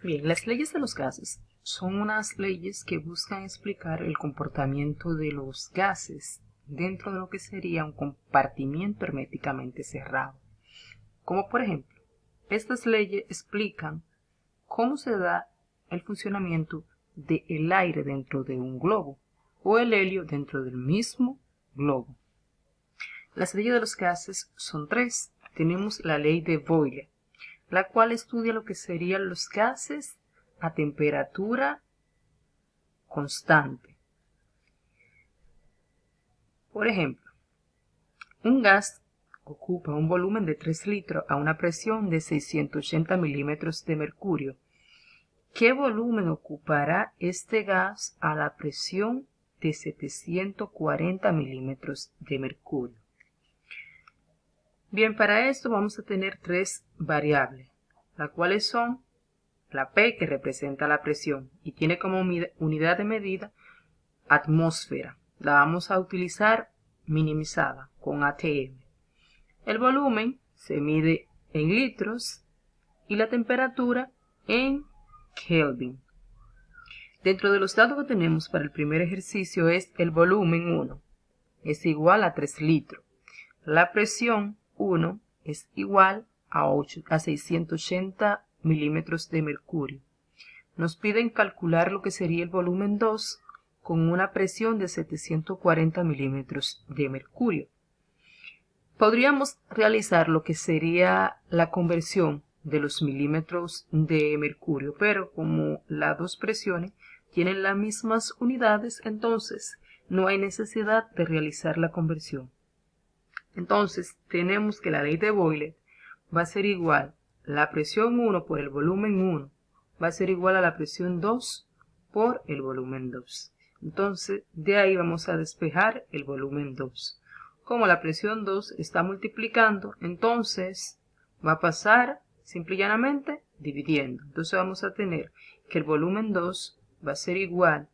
Bien, las leyes de los gases son unas leyes que buscan explicar el comportamiento de los gases dentro de lo que sería un compartimiento herméticamente cerrado. Como por ejemplo, estas leyes explican cómo se da el funcionamiento del aire dentro de un globo o el helio dentro del mismo globo. Las leyes de los gases son tres. Tenemos la ley de Boyle, la cual estudia lo que serían los gases a temperatura constante. Por ejemplo, un gas ocupa un volumen de 3 litros a una presión de 680 milímetros de mercurio. ¿Qué volumen ocupará este gas a la presión de 740 milímetros de mercurio? Bien, para esto vamos a tener tres variables, las cuales son la P, que representa la presión y tiene como unidad de medida atmósfera. La vamos a utilizar minimizada con ATM. El volumen se mide en litros y la temperatura en Kelvin. Dentro de los datos que tenemos para el primer ejercicio es el volumen 1 es igual a 3 litros. La presión 1 es igual a 680 milímetros de mercurio. Nos piden calcular lo que sería el volumen 2 con una presión de 740 milímetros de mercurio. Podríamos realizar lo que sería la conversión de los milímetros de mercurio, pero como las dos presiones tienen las mismas unidades, entonces no hay necesidad de realizar la conversión. Entonces tenemos que la ley de Boyle va a ser igual, la presión 1 por el volumen 1 va a ser igual a la presión 2 por el volumen 2. Entonces de ahí vamos a despejar el volumen 2. Como la presión 2 está multiplicando, entonces va a pasar simple y llanamente dividiendo. Entonces vamos a tener que el volumen 2 va a ser igual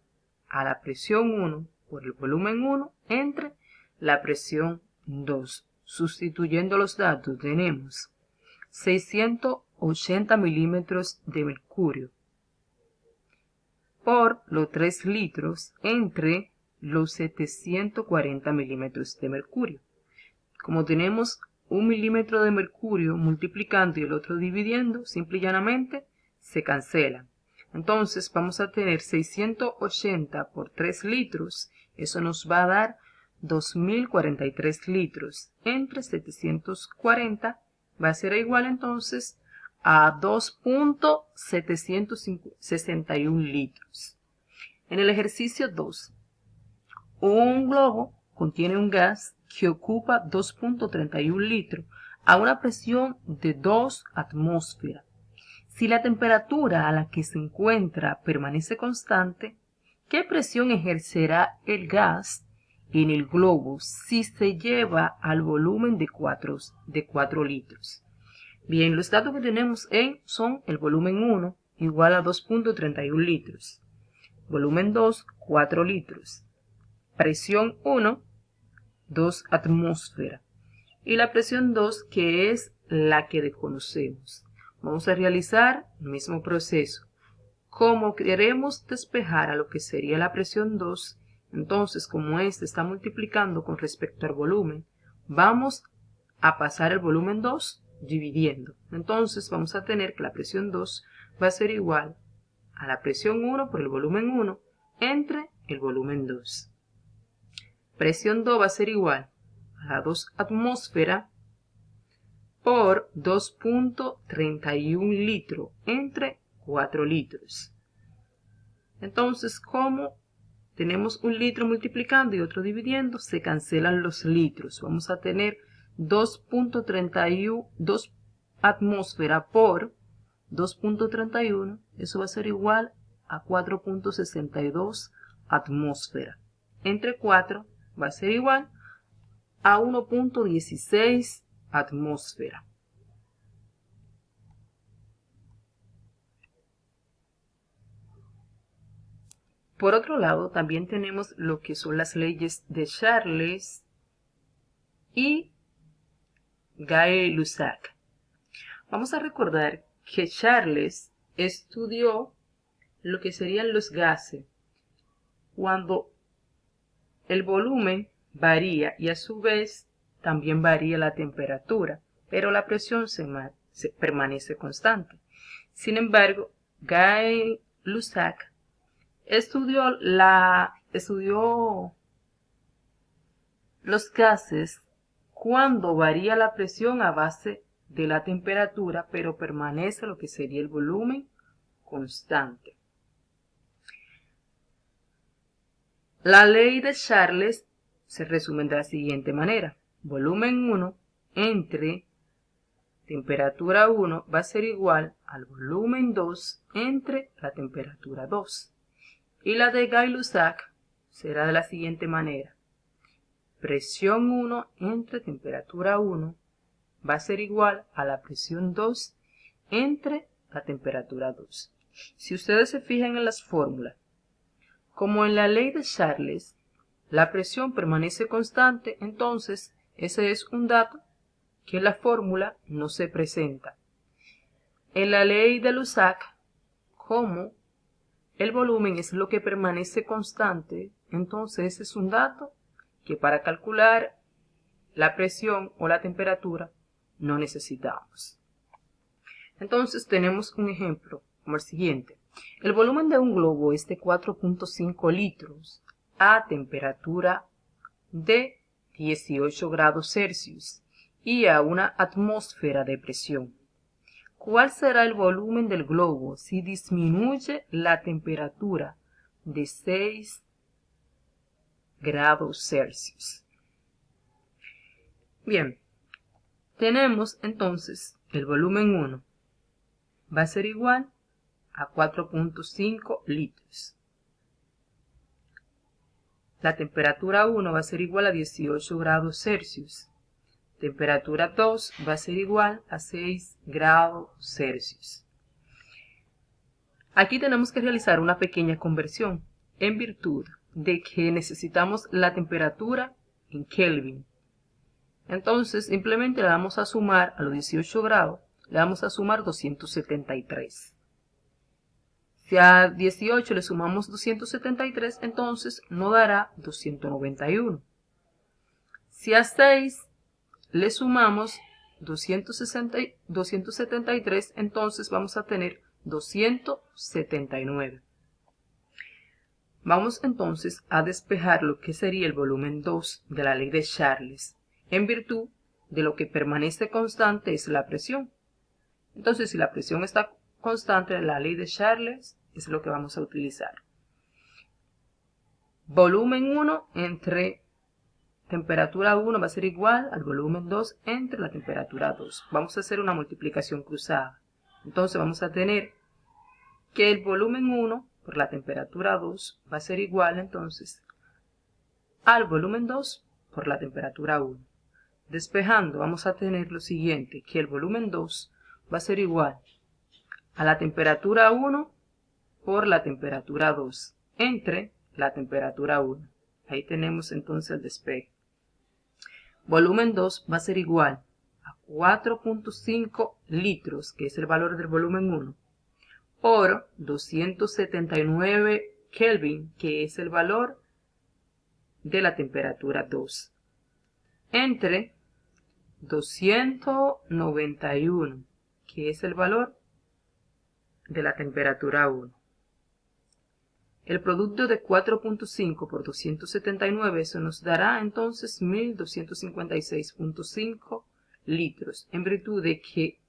a la presión 1 por el volumen 1 entre la presión 2. Sustituyendo los datos tenemos 680 milímetros de mercurio por los 3 litros entre los 740 milímetros de mercurio. Como tenemos un milímetro de mercurio multiplicando y el otro dividiendo, simple y llanamente se cancelan. Entonces vamos a tener 680 por 3 litros, eso nos va a dar 2043 litros entre 740 va a ser igual entonces a 2.761 litros. En el ejercicio 2, un globo contiene un gas que ocupa 2.31 litros a una presión de 2 atmósferas. Si la temperatura a la que se encuentra permanece constante, ¿qué presión ejercerá el gas en el globo si se lleva al volumen de 4 litros? Bien, los datos que tenemos son el volumen 1 igual a 2.31 litros, volumen 2, 4 litros, presión 1, 2 atmósferas y la presión 2 que es la que desconocemos. Vamos a realizar el mismo proceso. Como queremos despejar a lo que sería la presión 2, entonces como este está multiplicando con respecto al volumen, vamos a pasar el volumen 2 dividiendo. Entonces vamos a tener que la presión 2 va a ser igual a la presión 1 por el volumen 1 entre el volumen 2. Presión 2 va a ser igual a la 2 atmósfera por 2.31 litros entre 4 litros. Entonces, como tenemos un litro multiplicando y otro dividiendo, se cancelan los litros. Vamos a tener 2.31, 2 atmósfera por 2.31, eso va a ser igual a 4.62 atmósfera. Entre 4 va a ser igual a 1.16 atmósfera. Por otro lado, también tenemos lo que son las leyes de Charles y Gay-Lussac. Vamos a recordar que Charles estudió lo que serían los gases cuando el volumen varía y a su vez también varía la temperatura, pero la presión permanece constante. Sin embargo, Gay-Lussac estudió los gases cuando varía la presión a base de la temperatura, pero permanece lo que sería el volumen constante. La ley de Charles se resume de la siguiente manera. Volumen 1 entre temperatura 1 va a ser igual al volumen 2 entre la temperatura 2. Y la de Gay-Lussac será de la siguiente manera. Presión 1 entre temperatura 1 va a ser igual a la presión 2 entre la temperatura 2. Si ustedes se fijan en las fórmulas, como en la ley de Charles, la presión permanece constante, entonces ese es un dato que en la fórmula no se presenta. En la ley de Lussac, como el volumen es lo que permanece constante, entonces ese es un dato que para calcular la presión o la temperatura no necesitamos. Entonces tenemos un ejemplo como el siguiente. El volumen de un globo es de 4.5 litros a temperatura de 18 grados Celsius y a una atmósfera de presión. ¿Cuál será el volumen del globo si disminuye la temperatura de 6 grados Celsius? Bien, tenemos entonces el volumen 1 va a ser igual a 4.5 litros. La temperatura 1 va a ser igual a 18 grados Celsius. Temperatura 2 va a ser igual a 6 grados Celsius. Aquí tenemos que realizar una pequeña conversión en virtud de que necesitamos la temperatura en Kelvin. Entonces simplemente le vamos a sumar a los 18 grados, le vamos a sumar 273. Si a 18 le sumamos 273, entonces nos dará 291. Si a 6 le sumamos 273, entonces vamos a tener 279. Vamos entonces a despejar lo que sería el volumen 2 de la ley de Charles, en virtud de lo que permanece constante es la presión. Entonces, si la presión está constante en la ley de Charles, es lo que vamos a utilizar. Volumen 1 entre temperatura 1 va a ser igual al volumen 2 entre la temperatura 2. Vamos a hacer una multiplicación cruzada. Entonces vamos a tener que el volumen 1 por la temperatura 2 va a ser igual entonces al volumen 2 por la temperatura 1. Despejando vamos a tener lo siguiente, que el volumen 2 va a ser igual a la temperatura 1 por la temperatura 2 entre la temperatura 1. Ahí tenemos entonces el despeje. Volumen 2 va a ser igual a 4.5 litros, que es el valor del volumen 1, por 279 Kelvin, que es el valor de la temperatura 2, entre 291, que es el valor de la temperatura 1. El producto de 4.5 por 279, eso nos dará entonces 1256.5 litros, en virtud de que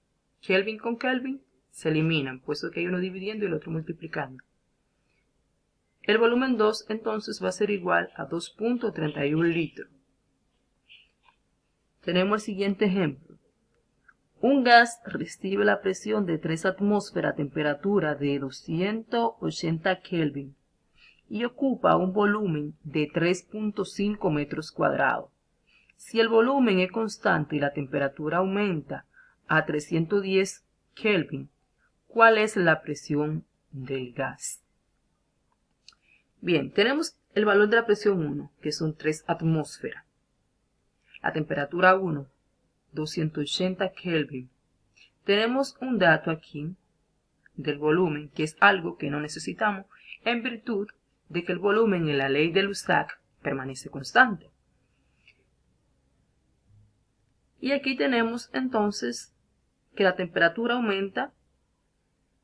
Kelvin con Kelvin se eliminan, puesto que hay uno dividiendo y el otro multiplicando. El volumen 2 entonces va a ser igual a 2.31 litros. Tenemos el siguiente ejemplo. Un gas recibe la presión de 3 atmósferas a temperatura de 280 Kelvin y ocupa un volumen de 3.5 metros cuadrados. Si el volumen es constante y la temperatura aumenta a 310 Kelvin, ¿cuál es la presión del gas? Bien, tenemos el valor de la presión 1, que son 3 atmósferas. La temperatura 1, 280 Kelvin. Tenemos un dato aquí del volumen, que es algo que no necesitamos en virtud de que el volumen en la ley de Lussach permanece constante. Y aquí tenemos entonces que la temperatura aumenta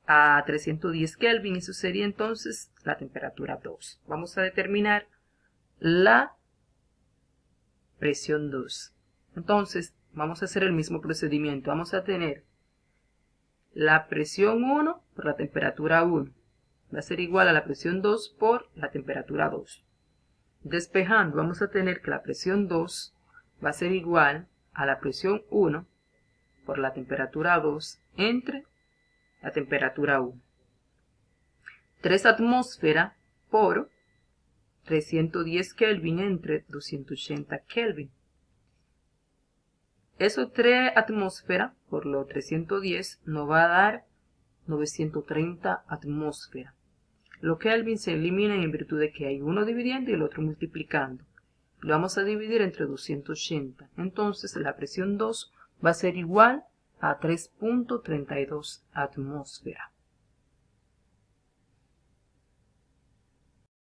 a 310 Kelvin. Eso sería entonces la temperatura 2. Vamos a determinar la presión 2. Entonces vamos a hacer el mismo procedimiento. Vamos a tener la presión 1 por la temperatura 1. Va a ser igual a la presión 2 por la temperatura 2. Despejando, vamos a tener que la presión 2 va a ser igual a la presión 1 por la temperatura 2 entre la temperatura 1. 3 atmósferas por 310 Kelvin entre 280 Kelvin. Esos 3 atmósferas por los 310 nos va a dar 930 atmósferas. Los Kelvin se eliminan en virtud de que hay uno dividiendo y el otro multiplicando. Lo vamos a dividir entre 280. Entonces la presión 2 va a ser igual a 3.32 atmósferas.